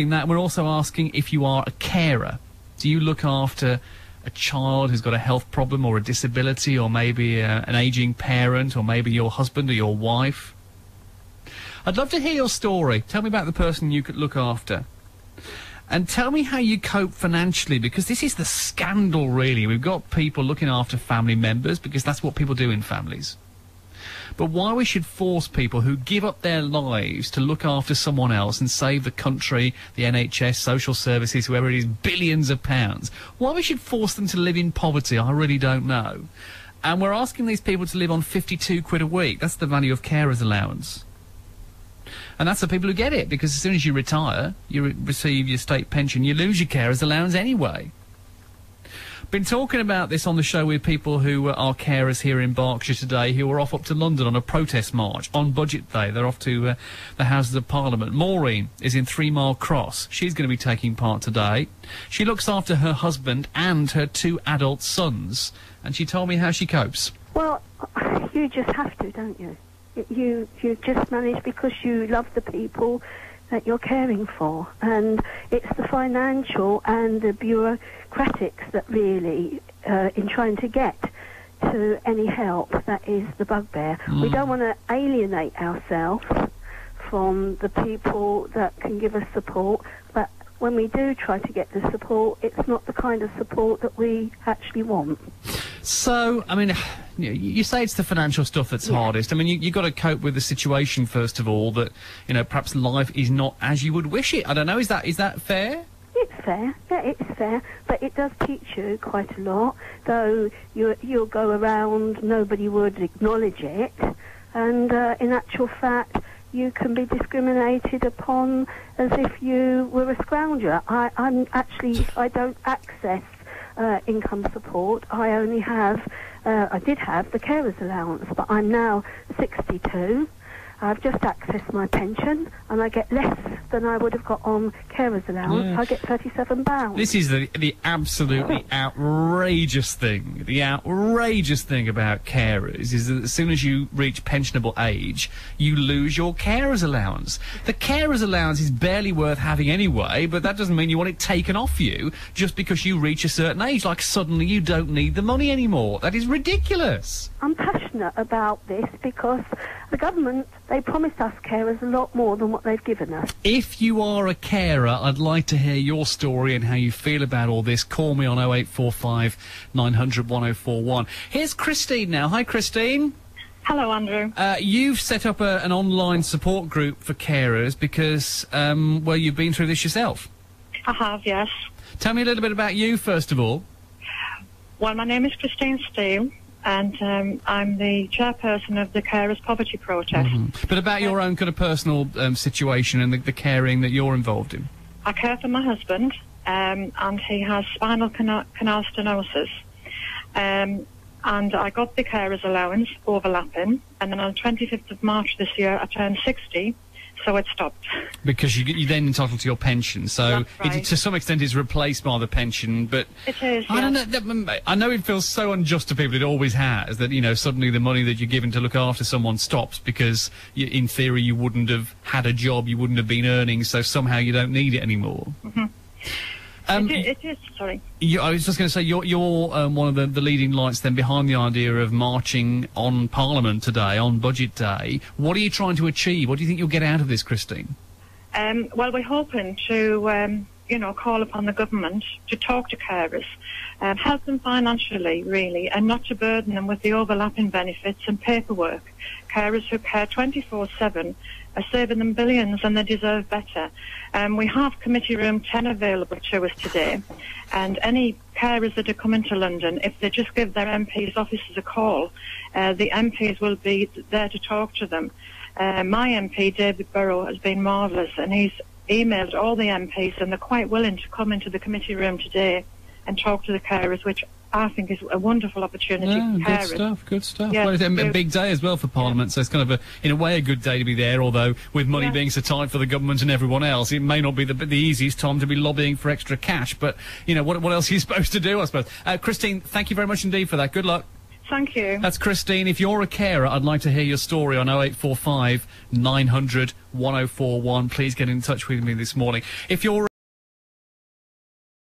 asking that. We're also asking if you are a carer. Do you look after a child who's got a health problem or a disability, or maybe an ageing parent, or maybe your husband or your wife? I'd love to hear your story. Tell me about the person you could look after. And tell me how you cope financially, because this is the scandal, really. We've got people looking after family members, because that's what people do in families. But why we should force people who give up their lives to look after someone else and save the country, the NHS, social services, whoever it is, billions of pounds, why we should force them to live in poverty, I really don't know. And we're asking these people to live on 52 quid a week. That's the value of carers allowance. And that's the people who get it, because as soon as you retire, you receive your state pension, you lose your carers allowance anyway. Been talking about this on the show with people who are carers here in Berkshire today, who are off up to London on a protest march on Budget Day. They're off to the Houses of Parliament. Maureen is in 3 Mile Cross. She's going to be taking part today. She looks after her husband and her 2 adult sons, and she told me how she copes. Well, you just have to, don't you? You just manage because you love the people that you're caring for, and it's the financial and the bureaucratics that really, in trying to get to any help, that is the bugbear. We don't want to alienate ourselves from the people that can give us support, but when we do try to get the support, it's not the kind of support that we actually want. So, I mean, you say it's the financial stuff that's hardest. I mean, you've got to cope with the situation, first of all, that, you know, perhaps life is not as you would wish it. I don't know, is that fair? It's fair, yeah, it's fair, but it does teach you quite a lot, though you'll go around, nobody would acknowledge it, and in actual fact, you can be discriminated upon as if you were a scrounger. I don't access income support. I only have, I did have the carers allowance, but I'm now 62. I've just accessed my pension, and I get less than I would have got on carers allowance. Yeah. I get £37. This is the absolutely outrageous thing. The outrageous thing about carers is that as soon as you reach pensionable age, you lose your carers allowance. The carers allowance is barely worth having anyway, but that doesn't mean you want it taken off you just because you reach a certain age. Like, suddenly you don't need the money anymore. That is ridiculous. I'm passionate about this because the government, they promised us carers a lot more than what they've given us. If you are a carer, I'd like to hear your story and how you feel about all this. Call me on 0845 900 1041. Here's Christine now. Hi, Christine. Hello, Andrew. You've set up an online support group for carers because, well, you've been through this yourself. I have, yes. Tell me a little bit about you, first of all. Well, my name is Christine Steele, and I'm the chairperson of the Carers Poverty Protest. But about your own kind of personal situation and the caring that you're involved in. I care for my husband, and he has spinal canal stenosis. And I got the carers allowance overlapping, and then on the 25th of March this year I turned 60, so it stopped. Because you're then entitled to your pension, so right. To some extent it's replaced by the pension, but... It is, I don't know, I know it feels so unjust to people, it always has, that, you know, suddenly the money that you're given to look after someone stops because, in theory, you wouldn't have had a job, you wouldn't have been earning, so somehow you don't need it anymore. It is, sorry. I was just going to say, you're one of the leading lights then behind the idea of marching on Parliament today, on Budget Day. What are you trying to achieve? What do you think you'll get out of this, Christine? Well, we're hoping to, call upon the government to talk to carers, help them financially, really, and not to burden them with the overlapping benefits and paperwork. Carers who care 24/7 are saving them billions, and they deserve better. We have Committee Room 10 available to us today, and any carers that are coming to London, if they just give their MP's offices a call, the MPs will be there to talk to them. My MP, David Burrow, has been marvellous, and he's emailed all the MPs, and they're quite willing to come into the committee room today and talk to the carers, which I think is a wonderful opportunity for carers. Good stuff. Yeah, well, it's a big day as well for Parliament, so it's kind of, in a way, a good day to be there, although with money being so tight for the government and everyone else, it may not be the easiest time to be lobbying for extra cash, but, you know, what else are you supposed to do, I suppose? Christine, thank you very much indeed for that. Good luck. Thank you. That's Christine. If you're a carer, I'd like to hear your story on 0845 900 1041. Please get in touch with me this morning. If you're